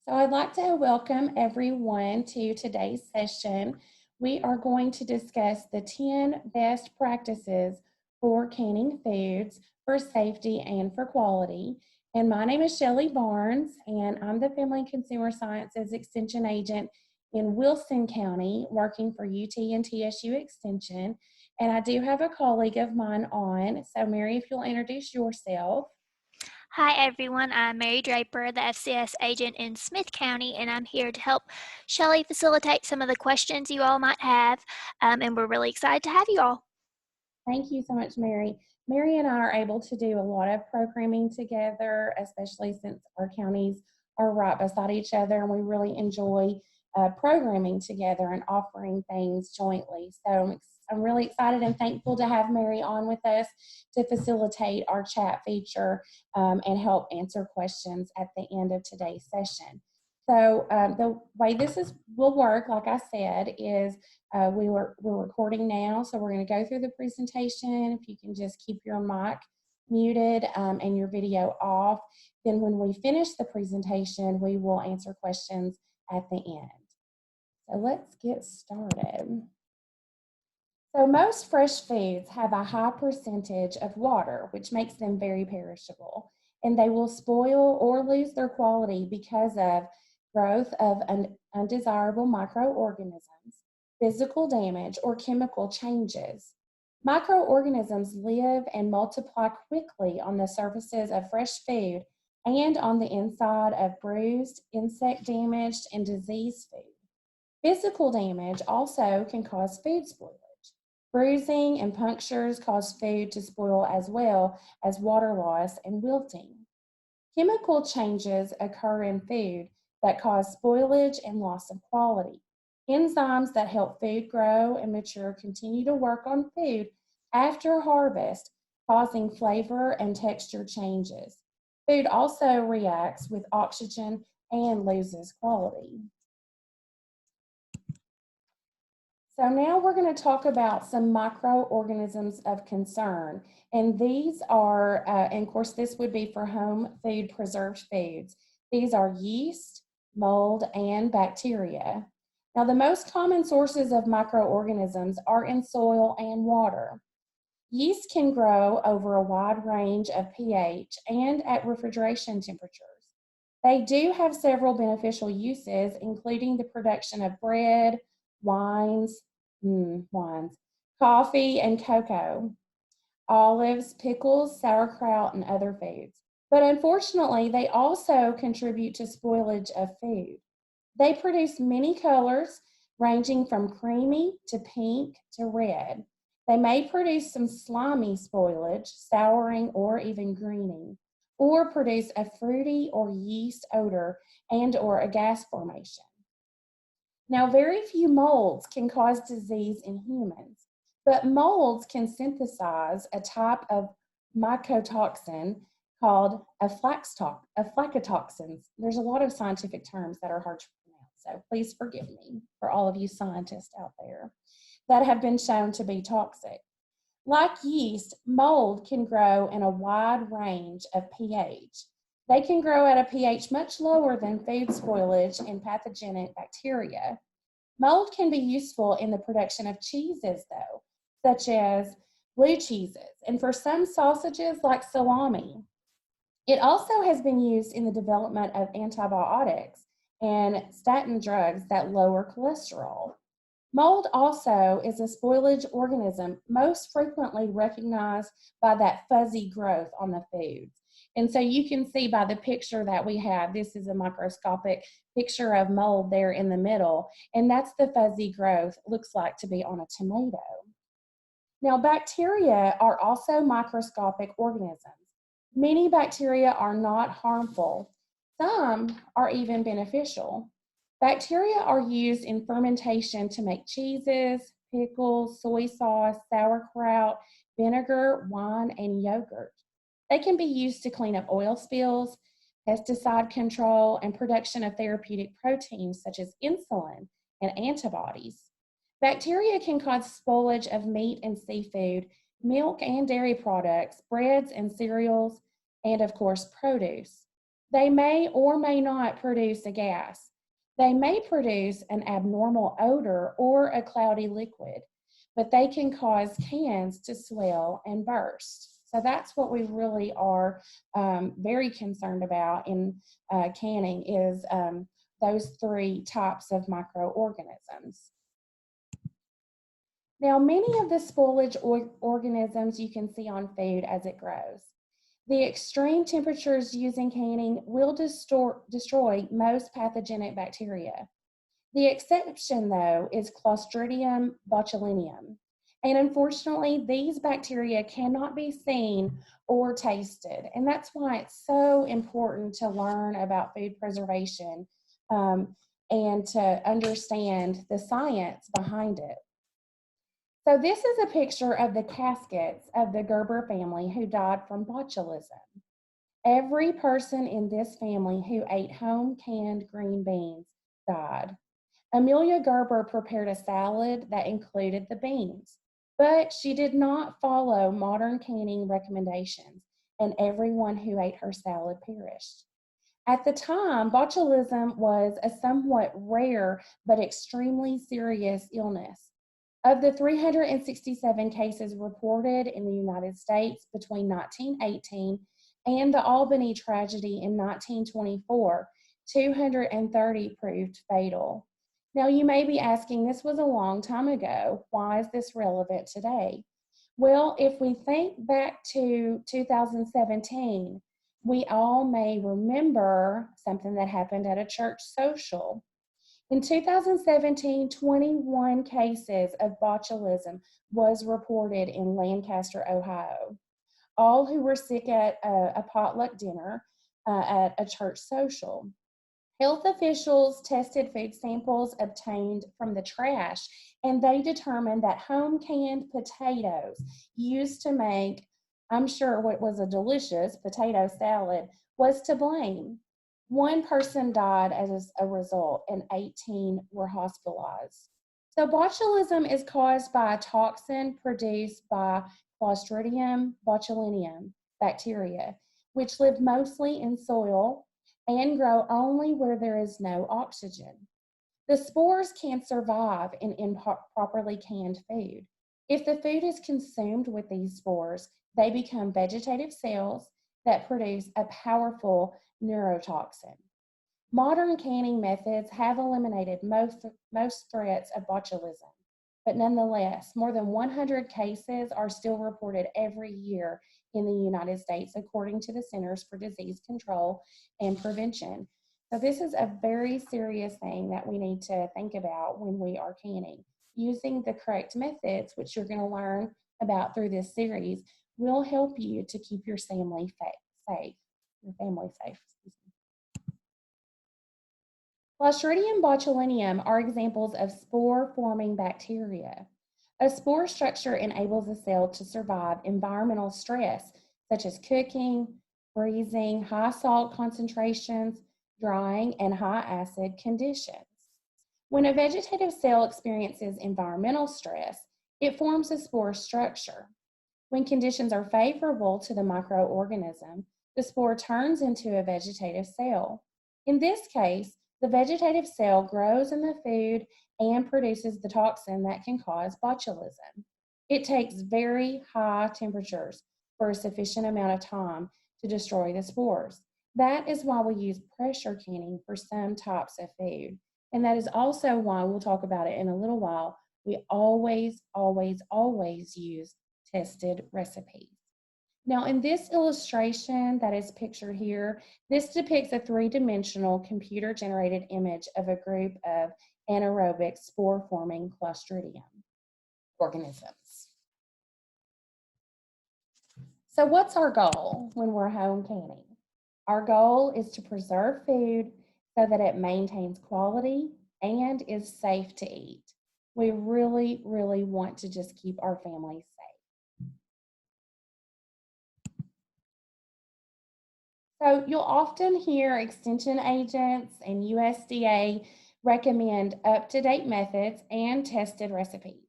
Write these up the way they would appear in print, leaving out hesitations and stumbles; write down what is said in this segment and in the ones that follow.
So I'd like to welcome everyone to today's session. We are going to discuss the 10 best practices for canning foods for safety and for quality. And my name is Shelly Barnes, and I'm the Family and Consumer Sciences Extension Agent in Wilson County, working for UT-TSU Extension. And I do have a colleague of mine on. So Mary, if you'll introduce yourself. Hi everyone, I'm Mary Draper, the FCS agent in Smith County, and I'm here to help Shelly facilitate some of the questions you all might have, and we're really excited to have you all. Thank you so much, Mary. Mary and I are able to do a lot of programming together, especially since our counties are right beside each other, and we really enjoy programming together and offering things jointly. So I'm really excited and thankful to have Mary on with us to facilitate our chat feature and help answer questions at the end of today's session. So the way will work, like I said, is we're recording now, so we're going to go through the presentation. If you can just keep your mic muted and your video off, then when we finish the presentation, we will answer questions at the end. So let's get started. So most fresh foods have a high percentage of water, which makes them very perishable, and they will spoil or lose their quality because of growth of undesirable microorganisms, physical damage, or chemical changes. Microorganisms live and multiply quickly on the surfaces of fresh food and on the inside of bruised, insect-damaged, and diseased food. Physical damage also can cause food spoilage. Bruising and punctures cause food to spoil as well as water loss and wilting. Chemical changes occur in food that cause spoilage and loss of quality. Enzymes that help food grow and mature continue to work on food after harvest, causing flavor and texture changes. Food also reacts with oxygen and loses quality. So now we're going to talk about some microorganisms of concern. And these are, and of course, this would be for home food preserved foods. These are yeast, mold, and bacteria. Now, the most common sources of microorganisms are in soil and water. Yeast can grow over a wide range of pH and at refrigeration temperatures. They do have several beneficial uses, including the production of bread, wines, coffee and cocoa, olives, pickles, sauerkraut, and other foods. But unfortunately, they also contribute to spoilage of food. They produce many colors, ranging from creamy to pink to red. They may produce some slimy spoilage, souring, or even greening, or produce a fruity or yeast odor and or a gas formation. Now, very few molds can cause disease in humans, but molds can synthesize a type of mycotoxin called aflatoxins. There's a lot of scientific terms that are hard to pronounce, so please forgive me for all of you scientists out there that have been shown to be toxic. Like yeast, mold can grow in a wide range of pH. They can grow at a pH much lower than food spoilage and pathogenic bacteria. Mold can be useful in the production of cheeses, though, such as blue cheeses, and for some sausages like salami. It also has been used in the development of antibiotics and statin drugs that lower cholesterol. Mold also is a spoilage organism most frequently recognized by that fuzzy growth on the foods. And so you can see by the picture that we have, this is a microscopic picture of mold there in the middle, and that's the fuzzy growth, looks like to be on a tomato. Now, bacteria are also microscopic organisms. Many bacteria are not harmful. Some are even beneficial. Bacteria are used in fermentation to make cheeses, pickles, soy sauce, sauerkraut, vinegar, wine, and yogurt. They can be used to clean up oil spills, pesticide control, and production of therapeutic proteins such as insulin and antibodies. Bacteria can cause spoilage of meat and seafood, milk and dairy products, breads and cereals, and of course, produce. They may or may not produce a gas. They may produce an abnormal odor or a cloudy liquid, but they can cause cans to swell and burst. So that's what we really are very concerned about in canning is those three types of microorganisms. Now, many of the spoilage organisms you can see on food as it grows. The extreme temperatures used in canning will destroy most pathogenic bacteria. The exception, though, is Clostridium botulinum. And unfortunately, these bacteria cannot be seen or tasted. And that's why it's so important to learn about food preservation and to understand the science behind it. So this is a picture of the caskets of the Gerber family who died from botulism. Every person in this family who ate home canned green beans died. Amelia Gerber prepared a salad that included the beans, but she did not follow modern canning recommendations, and everyone who ate her salad perished. At the time, botulism was a somewhat rare but extremely serious illness. Of the 367 cases reported in the United States between 1918 and the Albany tragedy in 1924, 230 proved fatal. Now, you may be asking, this was a long time ago. Why is this relevant today? Well, if we think back to 2017, we all may remember something that happened at a church social. In 2017, 21 cases of botulism was reported in Lancaster, Ohio. All who were sick at a potluck dinner at a church social. Health officials tested food samples obtained from the trash, and they determined that home canned potatoes used to make, I'm sure, what was a delicious potato salad was to blame. One person died as a result, and 18 were hospitalized. So, botulism is caused by a toxin produced by Clostridium botulinum bacteria, which live mostly in soil and grow only where there is no oxygen. The spores can survive in improperly canned food. If the food is consumed with these spores, they become vegetative cells that produce a powerful neurotoxin. Modern canning methods have eliminated most threats of botulism, but nonetheless, more than 100 cases are still reported every year in the United States, according to the Centers for Disease Control and Prevention. So this is a very serious thing that we need to think about when we are canning. Using the correct methods, which you're going to learn about through this series, will help you to keep your family safe. Clostridium botulinum are examples of spore-forming bacteria. A spore structure enables a cell to survive environmental stress, such as cooking, freezing, high salt concentrations, drying, and high acid conditions. When a vegetative cell experiences environmental stress, it forms a spore structure. When conditions are favorable to the microorganism, the spore turns into a vegetative cell. In this case, the vegetative cell grows in the food and produces the toxin that can cause botulism. It takes very high temperatures for a sufficient amount of time to destroy the spores. That is why we use pressure canning for some types of food. And that is also why, we'll talk about it in a little while, we always use tested recipes. Now, in this illustration that is pictured here, this depicts a three-dimensional computer-generated image of a group of anaerobic spore-forming Clostridium organisms. So what's our goal when we're home canning? Our goal is to preserve food so that it maintains quality and is safe to eat. We really want to just keep our families safe. So you'll often hear extension agents and USDA recommend up-to-date methods and tested recipes.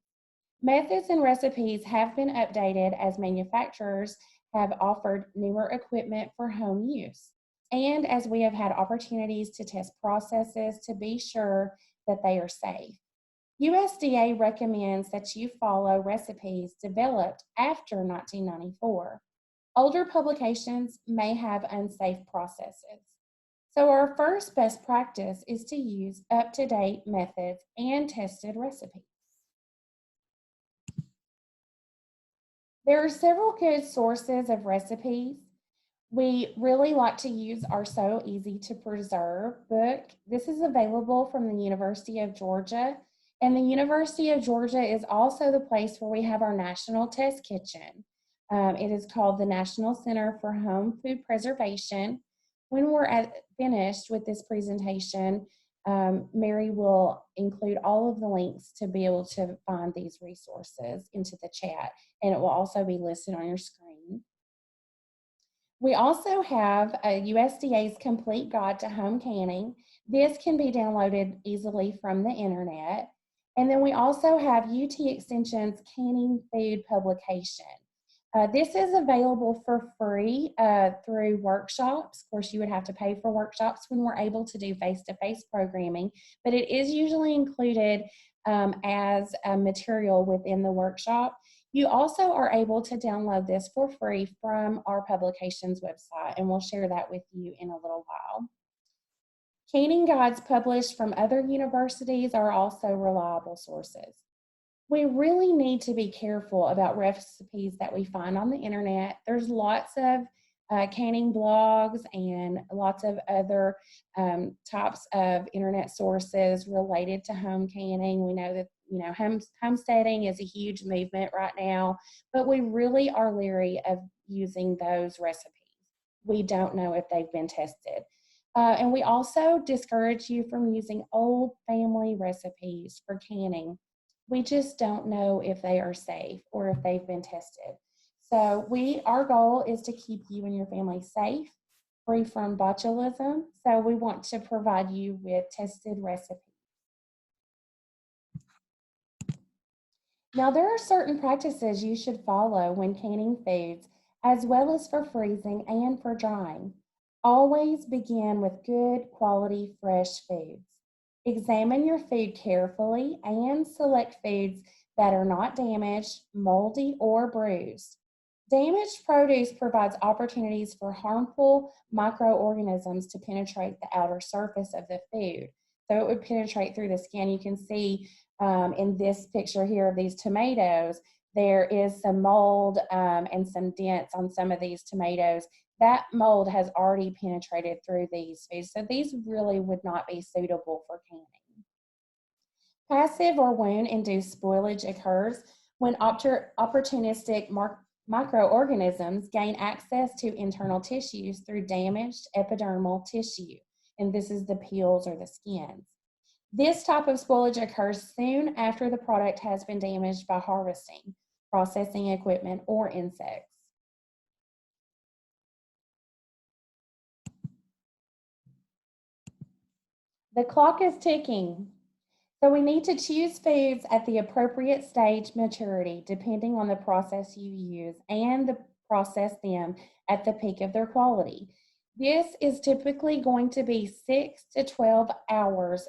Methods and recipes have been updated as manufacturers have offered newer equipment for home use. and as we have had opportunities to test processes to be sure that they are safe. USDA recommends that you follow recipes developed after 1994. Older publications may have unsafe processes. So our first best practice is to use up-to-date methods and tested recipes. There are several good sources of recipes. We really like to use our So Easy to Preserve book. This is available from the University of Georgia. And the University of Georgia is also the place where we have our National Test Kitchen. It is called the National Center for Home Food Preservation. When we're finished with this presentation, Mary will include all of the links to be able to find these resources into the chat, and it will also be listed on your screen. We also have a USDA's Complete Guide to Home Canning. This can be downloaded easily from the internet. And then we also have UT Extension's Canning Food publication. This is available for free through workshops. Of course, you would have to pay for workshops when we're able to do face-to-face programming, but it is usually included as a material within the workshop. You also are able to download this for free from our publications website, and we'll share that with you in a little while. Canning guides published from other universities are also reliable sources. We really need to be careful about recipes that we find on the internet. There's lots of canning blogs and lots of other types of internet sources related to home canning. We know that homesteading is a huge movement right now, but we really are leery of using those recipes. We don't know if they've been tested. And we also discourage you from using old family recipes for canning. We just don't know if they are safe or if they've been tested. So our goal is to keep you and your family safe, free from botulism. So we want to provide you with tested recipes. Now, there are certain practices you should follow when canning foods, as well as for freezing and for drying. Always begin with good quality fresh foods. Examine your food carefully and select foods that are not damaged, moldy, or bruised. Damaged produce provides opportunities for harmful microorganisms to penetrate the outer surface of the food. So it would penetrate through the skin. You can see in this picture here of these tomatoes, there is some mold and some dents on some of these tomatoes. That mold has already penetrated through these foods, so these really would not be suitable for canning. Passive or wound-induced spoilage occurs when opportunistic microorganisms gain access to internal tissues through damaged epidermal tissue, and this is the peels or the skins. This type of spoilage occurs soon after the product has been damaged by harvesting, processing equipment, or insects. The clock is ticking. So we need to choose foods at the appropriate stage maturity, depending on the process you use, and process them at the peak of their quality. This is typically going to be 6 to 12 hours,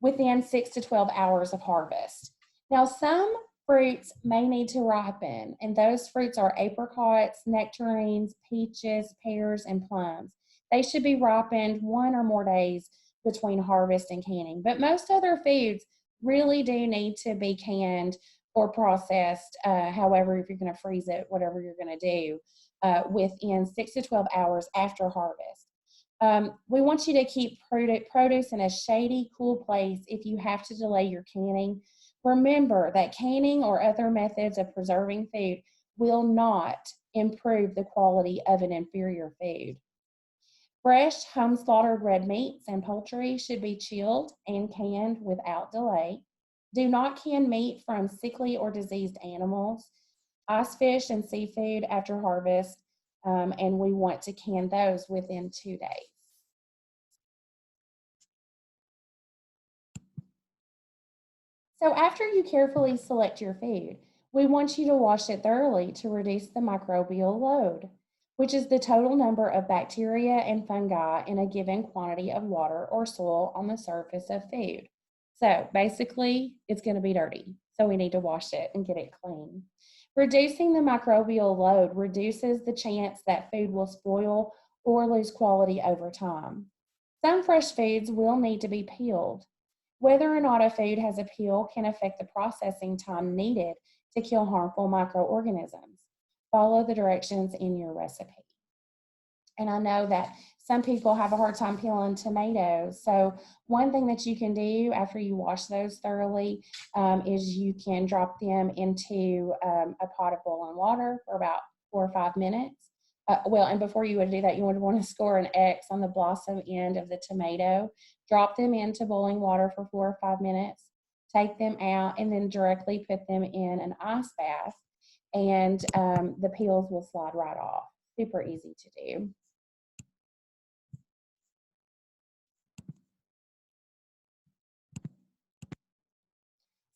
within 6 to 12 hours of harvest. Now, some fruits may need to ripen, and those fruits are apricots, nectarines, peaches, pears, and plums. They should be ripened 1 or more days between harvest and canning. But most other foods really do need to be canned or processed, however, if you're going to freeze it, whatever you're going to do, within 6 to 12 hours after harvest. We want you to keep produce in a shady, cool place if you have to delay your canning. Remember that canning or other methods of preserving food will not improve the quality of an inferior food. Fresh, home-slaughtered red meats and poultry should be chilled and canned without delay. Do not can meat from sickly or diseased animals. Ice fish and seafood after harvest, and we want to can those within 2 days. So after you carefully select your food, we want you to wash it thoroughly to reduce the microbial load. which is the total number of bacteria and fungi in a given quantity of water or soil on the surface of food. So basically, it's going to be dirty. So we need to wash it and get it clean. Reducing the microbial load reduces the chance that food will spoil or lose quality over time. Some fresh foods will need to be peeled. Whether or not a food has a peel can affect the processing time needed to kill harmful microorganisms. Follow the directions in your recipe. And I know that some people have a hard time peeling tomatoes. So one thing that you can do after you wash those thoroughly is you can drop them into a pot of boiling water for about 4 or 5 minutes. And before you would do that, you would want to score an X on the blossom end of the tomato. Drop them into boiling water for 4 or 5 minutes. Take them out and then directly put them in an ice bath. And the peels will slide right off. Super easy to do.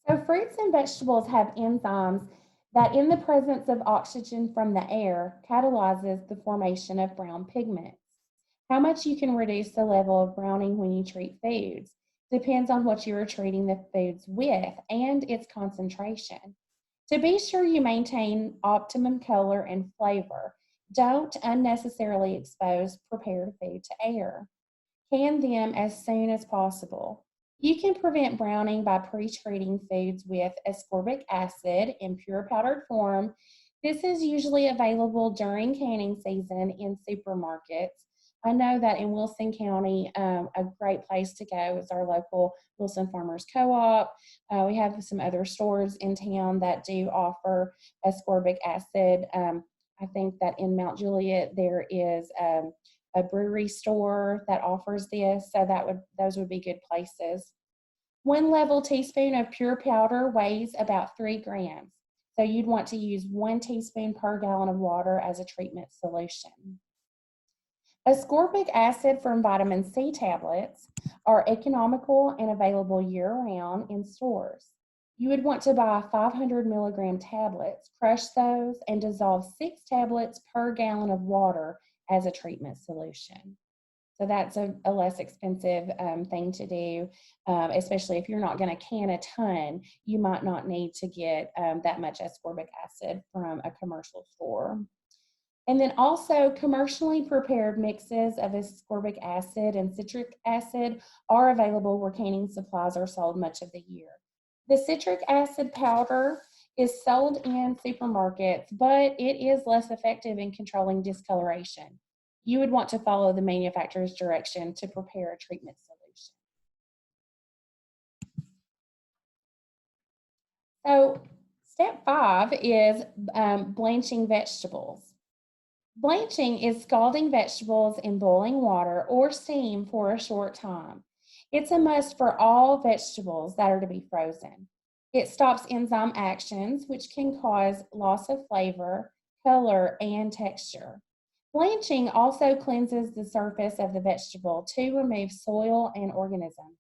So fruits and vegetables have enzymes that in the presence of oxygen from the air catalyzes the formation of brown pigments. How much you can reduce the level of browning when you treat foods depends on what you are treating the foods with and its concentration. To be sure you maintain optimum color and flavor, don't unnecessarily expose prepared food to air. Can them as soon as possible. You can prevent browning by pre-treating foods with ascorbic acid in pure powdered form. This is usually available during canning season in supermarkets. I know that in Wilson County, a great place to go is our local Wilson Farmers Co-op. We have some other stores in town that do offer ascorbic acid. I think that in Mount Juliet there is a brewery store that offers this, so those would be good places. 1 level teaspoon of pure powder weighs about 3 grams. So you'd want to use 1 teaspoon per gallon of water as a treatment solution. Ascorbic acid from vitamin C tablets are economical and available year-round in stores. You would want to buy 500 milligram tablets, crush those, and dissolve 6 tablets per gallon of water as a treatment solution. So that's a less expensive thing to do, especially if you're not going to can a ton. You might not need to get that much ascorbic acid from a commercial store. And then also commercially prepared mixes of ascorbic acid and citric acid are available where canning supplies are sold much of the year. The citric acid powder is sold in supermarkets, but it is less effective in controlling discoloration. You would want to follow the manufacturer's direction to prepare a treatment solution. So step 5 is blanching vegetables. Blanching is scalding vegetables in boiling water or steam for a short time. It's a must for all vegetables that are to be frozen. It stops enzyme actions, which can cause loss of flavor, color, and texture. Blanching also cleanses the surface of the vegetable to remove soil and organisms.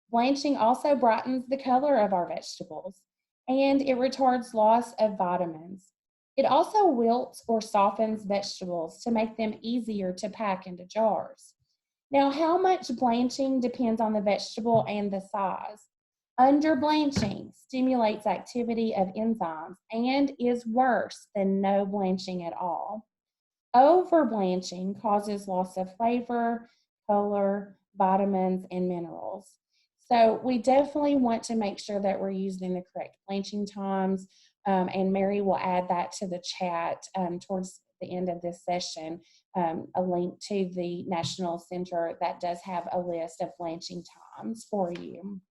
Blanching also brightens the color of our vegetables, and it retards loss of vitamins. It also wilts or softens vegetables to make them easier to pack into jars. Now, how much blanching depends on the vegetable and the size. Under blanching stimulates activity of enzymes and is worse than no blanching at all. Over blanching causes loss of flavor, color, vitamins, and minerals. So we definitely want to make sure that we're using the correct blanching times, and Mary will add that to the chat towards the end of this session, a link to the National Center that does have a list of blanching times for you.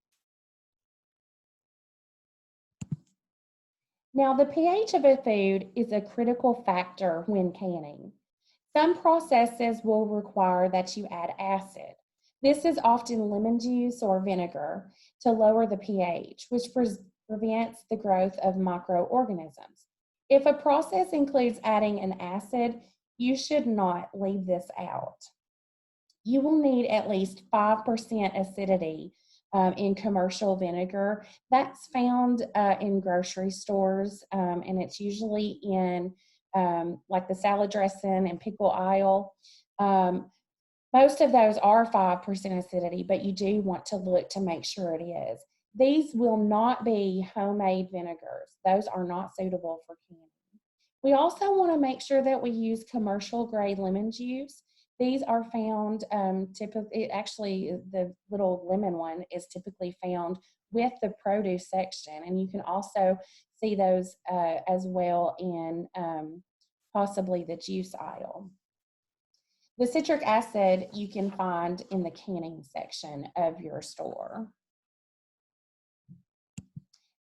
Now, the pH of a food is a critical factor when canning. Some processes will require that you add acid. This is often lemon juice or vinegar to lower the pH, which prevents the growth of microorganisms. If a process includes adding an acid, you should not leave this out. You will need at least 5% acidity in commercial vinegar. That's found in grocery stores, and it's usually in like the salad dressing and pickle aisle. Most of those are 5% acidity, but you do want to look to make sure it is. These will not be homemade vinegars. Those are not suitable for canning. We also want to make sure that we use commercial grade lemon juice. These are found typically, actually the little lemon one is typically found with the produce section, and you can also see those as well in possibly the juice aisle. The citric acid you can find in the canning section of your store.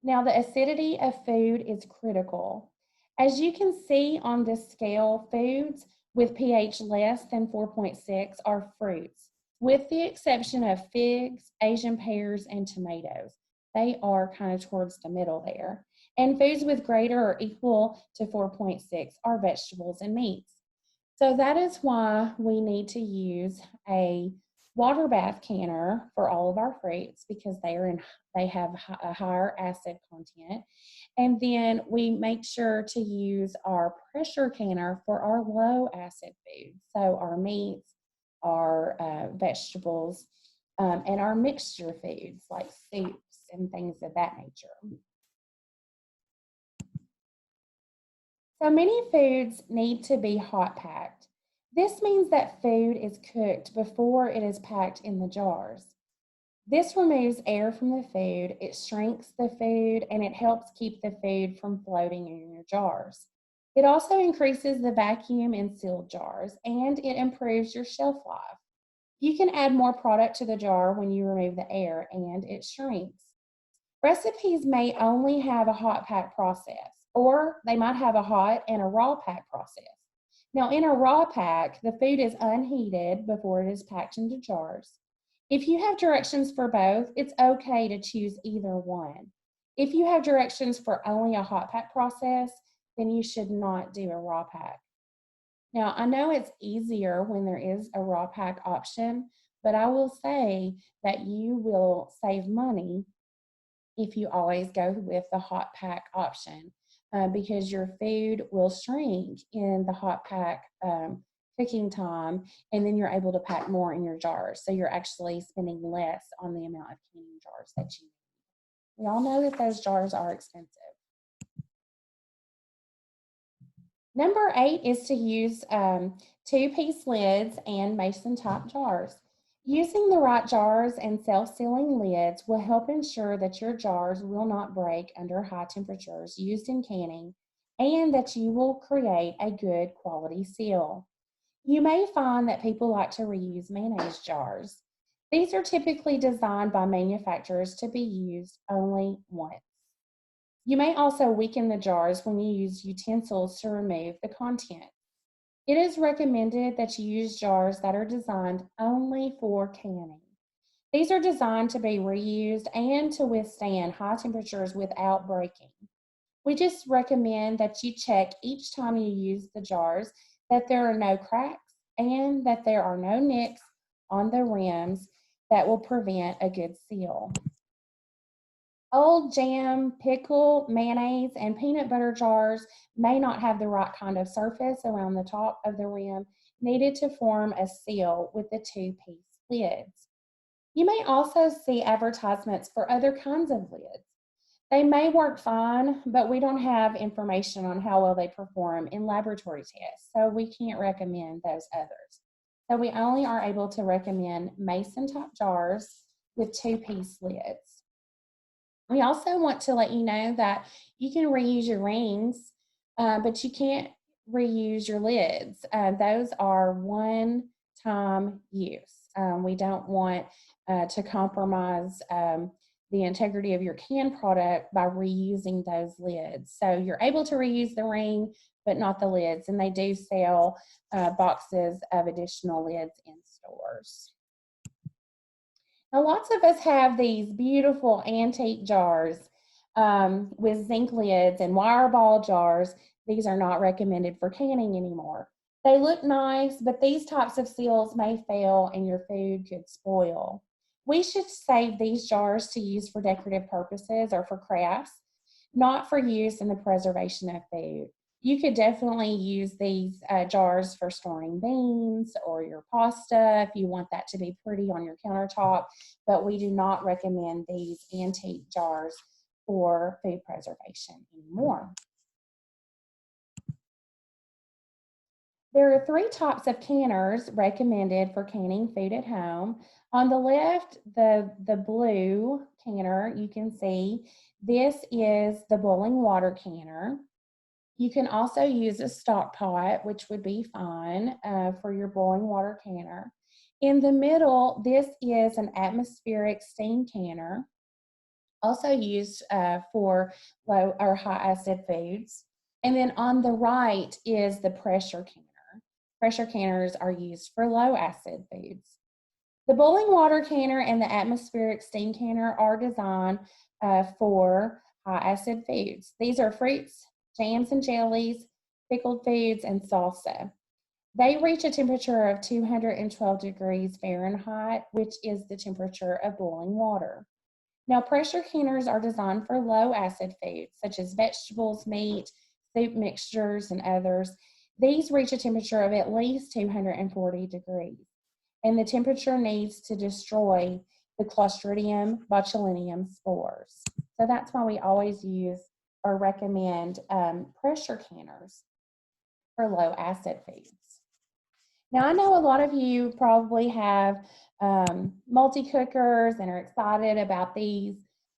Now, the acidity of food is critical. As you can see on this scale, foods with pH less than 4.6 are fruits, with the exception of figs, Asian pears, and tomatoes. They are kind of towards the middle there. And foods with greater or equal to 4.6 are vegetables and meats. So that is why we need to use a water bath canner for all of our fruits, because they have a higher acid content. And then we make sure to use our pressure canner for our low acid foods. So our meats, our vegetables, and our mixture foods like soups and things of that nature. So many foods need to be hot packed. This means that food is cooked before it is packed in the jars. This removes air from the food, it shrinks the food, and it helps keep the food from floating in your jars. It also increases the vacuum in sealed jars, and it improves your shelf life. You can add more product to the jar when you remove the air, and it shrinks. Recipes may only have a hot pack process, or they might have a hot and a raw pack process. Now, in a raw pack, the food is unheated before it is packed into jars. If you have directions for both, it's okay to choose either one. If you have directions for only a hot pack process, then you should not do a raw pack. Now, I know it's easier when there is a raw pack option, but I will say that you will save money if you always go with the hot pack option, because your food will shrink in the hot pack cooking time, and then you're able to pack more in your jars. So you're actually spending less on the amount of canning jars that you need. We all know that those jars are expensive. Number 8 is to use 2-piece lids and mason type jars. Using the right jars and self-sealing lids will help ensure that your jars will not break under high temperatures used in canning, and that you will create a good quality seal. You may find that people like to reuse mayonnaise jars. These are typically designed by manufacturers to be used only once. You may also weaken the jars when you use utensils to remove the content. It is recommended that you use jars that are designed only for canning. These are designed to be reused and to withstand high temperatures without breaking. We just recommend that you check each time you use the jars that there are no cracks and that there are no nicks on the rims that will prevent a good seal. Old jam, pickle, mayonnaise, and peanut butter jars may not have the right kind of surface around the top of the rim needed to form a seal with the 2-piece lids. You may also see advertisements for other kinds of lids. They may work fine, but we don't have information on how well they perform in laboratory tests, so we can't recommend those others. So we only are able to recommend mason-type jars with 2-piece lids. We also want to let you know that you can reuse your rings, but you can't reuse your lids. Those are one-time use. We don't want to compromise the integrity of your canned product by reusing those lids. So you're able to reuse the ring, but not the lids, and they do sell boxes of additional lids in stores. Now, lots of us have these beautiful antique jars with zinc lids and wire ball jars. These are not recommended for canning anymore. They look nice, but these types of seals may fail and your food could spoil. We should save these jars to use for decorative purposes or for crafts, not for use in the preservation of food. You could definitely use these jars for storing beans or your pasta if you want that to be pretty on your countertop, but we do not recommend these antique jars for food preservation anymore. There are 3 types of canners recommended for canning food at home. On the left, the blue canner, you can see this is the boiling water canner. You can also use a stock pot, which would be fine for your boiling water canner. In the middle, this is an atmospheric steam canner, also used for low or high acid foods. And then on the right is the pressure canner. Pressure canners are used for low acid foods. The boiling water canner and the atmospheric steam canner are designed for high acid foods. These are fruits, jams and jellies, pickled foods, and salsa. They reach a temperature of 212 degrees Fahrenheit, which is the temperature of boiling water. Now, pressure canners are designed for low acid foods, such as vegetables, meat, soup mixtures, and others. These reach a temperature of at least 240 degrees, and the temperature needs to destroy the Clostridium botulinum spores. So that's why we always use or recommend pressure canners for low acid foods. Now, I know a lot of you probably have multi-cookers and are excited about these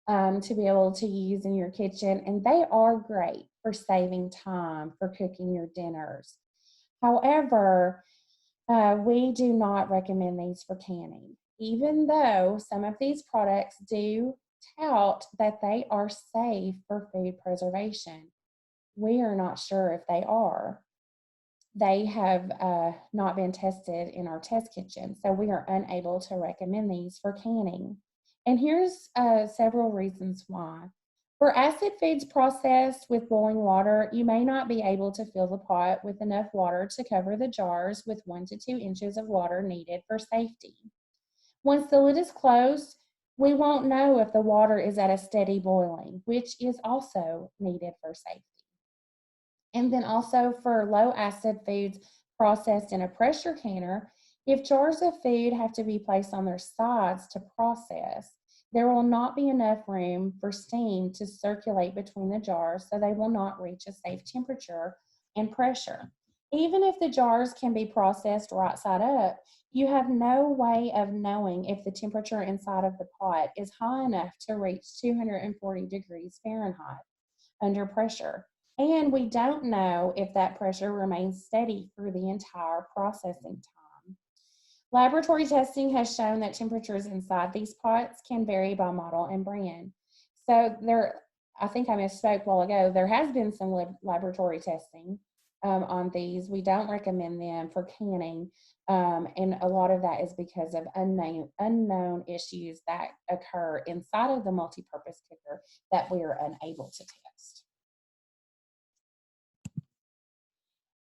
to be able to use in your kitchen, and they are great for saving time for cooking your dinners. However, we do not recommend these for canning, even though some of these products do tout that they are safe for food preservation. We are not sure if they are. They have not been tested in our test kitchen, so we are unable to recommend these for canning. And here's several reasons why. For acid foods processed with boiling water, you may not be able to fill the pot with enough water to cover the jars with 1 to 2 inches of water needed for safety. Once the lid is closed, we won't know if the water is at a steady boiling, which is also needed for safety. And then also for low acid foods processed in a pressure canner, if jars of food have to be placed on their sides to process, there will not be enough room for steam to circulate between the jars, so they will not reach a safe temperature and pressure. Even if the jars can be processed right side up, you have no way of knowing if the temperature inside of the pot is high enough to reach 240 degrees Fahrenheit under pressure. And we don't know if that pressure remains steady through the entire processing time. Laboratory testing has shown that temperatures inside these pots can vary by model and brand. So I think I misspoke a while ago, there has been some laboratory testing on these. We don't recommend them for canning, and a lot of that is because of unknown issues that occur inside of the multi-purpose cooker that we are unable to test.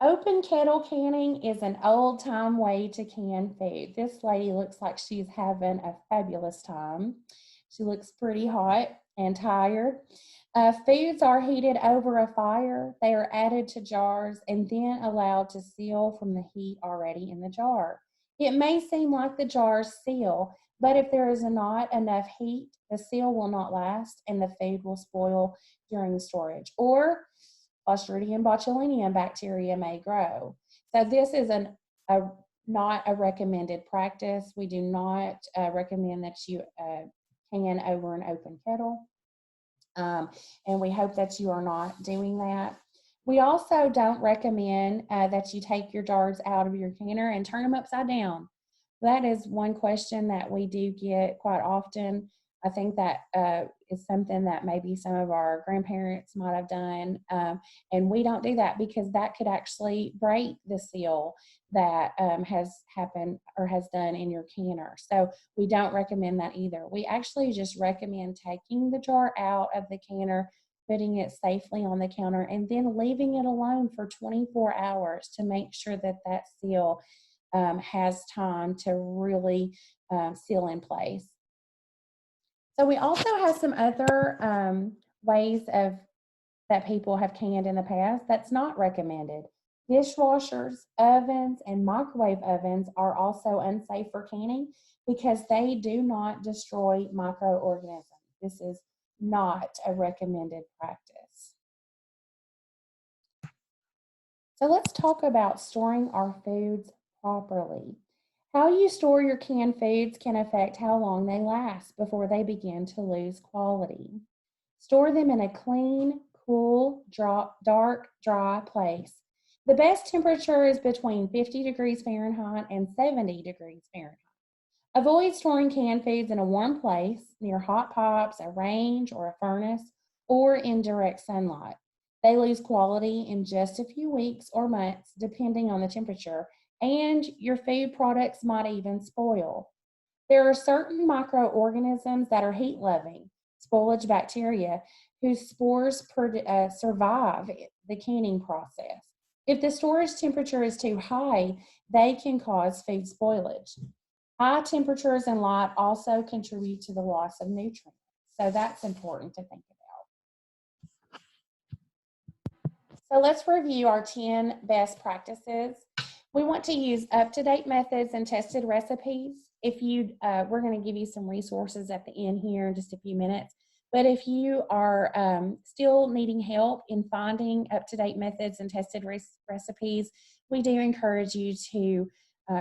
Open kettle canning is an old-time way to can food. This lady looks like she's having a fabulous time. She looks pretty hot and tired. Foods are heated over a fire. They are added to jars and then allowed to seal from the heat already in the jar. It may seem like the jars seal, but if there is not enough heat, the seal will not last and the food will spoil during storage, or Clostridium botulinum bacteria may grow. So this is not a recommended practice. We do not recommend that you can over an open kettle. And we hope that you are not doing that. We also don't recommend that you take your jars out of your canner and turn them upside down. That is one question that we do get quite often. I think that is something that maybe some of our grandparents might have done, and we don't do that because that could actually break the seal that has happened or has done in your canner. So we don't recommend that either. We actually just recommend taking the jar out of the canner, putting it safely on the counter, and then leaving it alone for 24 hours to make sure that that seal has time to really seal in place. So we also have some other ways of that people have canned in the past, that's not recommended. Dishwashers, ovens, and microwave ovens are also unsafe for canning because they do not destroy microorganisms. This is not a recommended practice. So let's talk about storing our foods properly. How you store your canned foods can affect how long they last before they begin to lose quality. Store them in a clean, cool, dark, dry place. The best temperature is between 50 degrees Fahrenheit and 70 degrees Fahrenheit. Avoid storing canned foods in a warm place, near hot pipes, a range, or a furnace, or in direct sunlight. They lose quality in just a few weeks or months, depending on the temperature, and your food products might even spoil. There are certain microorganisms that are heat-loving, spoilage bacteria, whose spores survive the canning process. If the storage temperature is too high, they can cause food spoilage. High temperatures and light also contribute to the loss of nutrients, so that's important to think about. So let's review our 10 best practices. We want to use up-to-date methods and tested recipes. We're going to give you some resources at the end here in just a few minutes. But if you are still needing help in finding up-to-date methods and tested recipes, we do encourage you to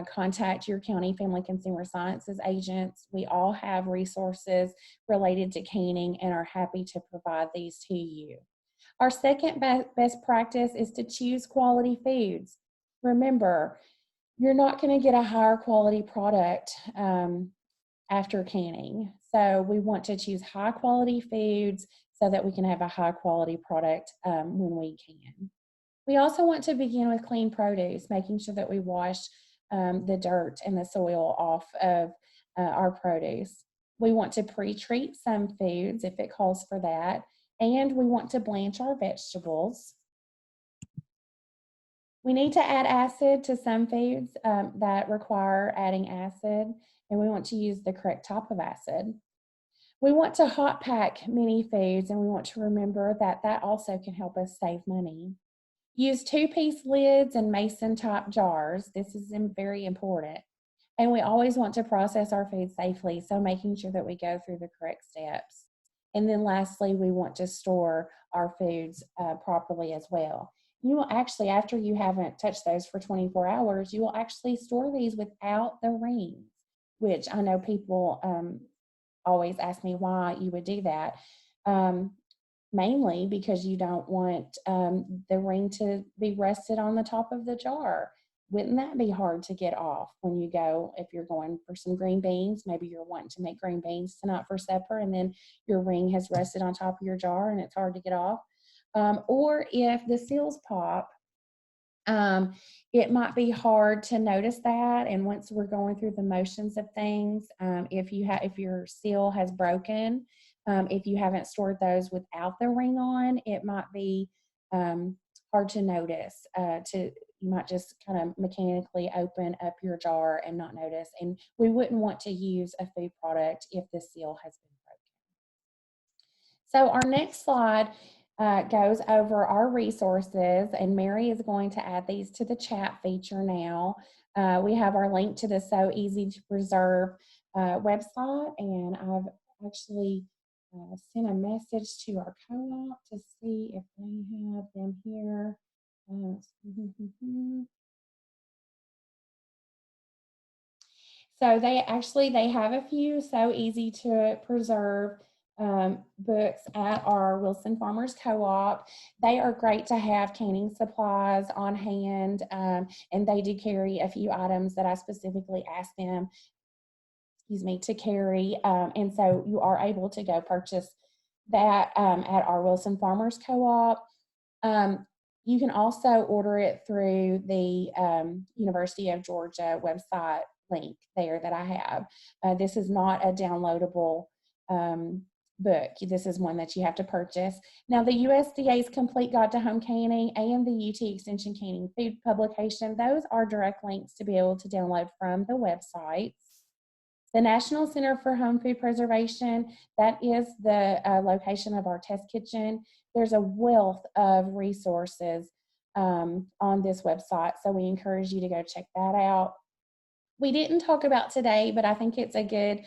contact your county family consumer sciences agents. We all have resources related to canning and are happy to provide these to you. Our second best practice is to choose quality foods. Remember, you're not going to get a higher quality product after canning. So we want to choose high quality foods so that we can have a high quality product when we can. We also want to begin with clean produce, making sure that we wash the dirt and the soil off of our produce. We want to pre-treat some foods if it calls for that, and we want to blanch our vegetables. We need to add acid to some foods that require adding acid, and we want to use the correct type of acid. We want to hot pack many foods, and we want to remember that that also can help us save money. Use two-piece lids and mason-type jars. This is very important. And we always want to process our food safely, so making sure that we go through the correct steps. And then lastly, we want to store our foods properly as well. You will actually, after you haven't touched those for 24 hours, you will actually store these without the rings, which I know people always ask me why you would do that. Mainly because you don't want the ring to be rested on the top of the jar. Wouldn't that be hard to get off when you go, if you're going for some green beans, maybe you're wanting to make green beans tonight for supper and then your ring has rested on top of your jar and it's hard to get off. Or if the seals pop, it might be hard to notice that. And once we're going through the motions of things, if your seal has broken, if you haven't stored those without the ring on, it might be hard to notice. You might just kind of mechanically open up your jar and not notice. And we wouldn't want to use a food product if the seal has been broken. So our next slide goes over our resources, and Mary is going to add these to the chat feature now. We have our link to the So Easy to Preserve website, and I've actually sent a message to our co-op to see if they have them here. So they have a few So Easy to Preserve books at our Wilson Farmers Co-op. They are great to have canning supplies on hand, and they do carry a few items that I specifically asked them, to carry, and so you are able to go purchase that at our Wilson Farmers Co-op. You can also order it through the University of Georgia website link there that I have. This is not a downloadable book. This is one that you have to purchase. Now, the USDA's Complete Guide to Home Canning and the UT Extension Canning Food publication, those are direct links to be able to download from the websites. The National Center for Home Food Preservation, that is the location of our test kitchen. There's a wealth of resources on this website, so we encourage you to go check that out. We didn't talk about today, but I think it's a good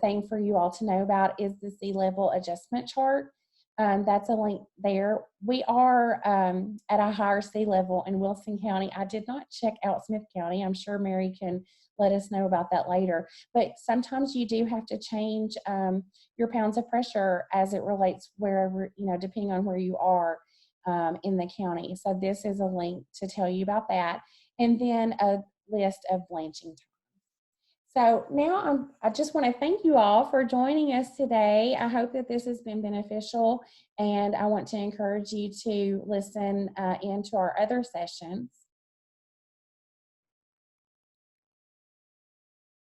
thing for you all to know about is the sea level adjustment chart. That's a link there. We are at a higher sea level in Wilson County. I did not check out Smith County. I'm sure Mary can let us know about that later. But sometimes you do have to change your pounds of pressure as it relates wherever, depending on where you are in the county. So this is a link to tell you about that. And then a list of blanching times. So now I just want to thank you all for joining us today. I hope that this has been beneficial, and I want to encourage you to listen into our other sessions.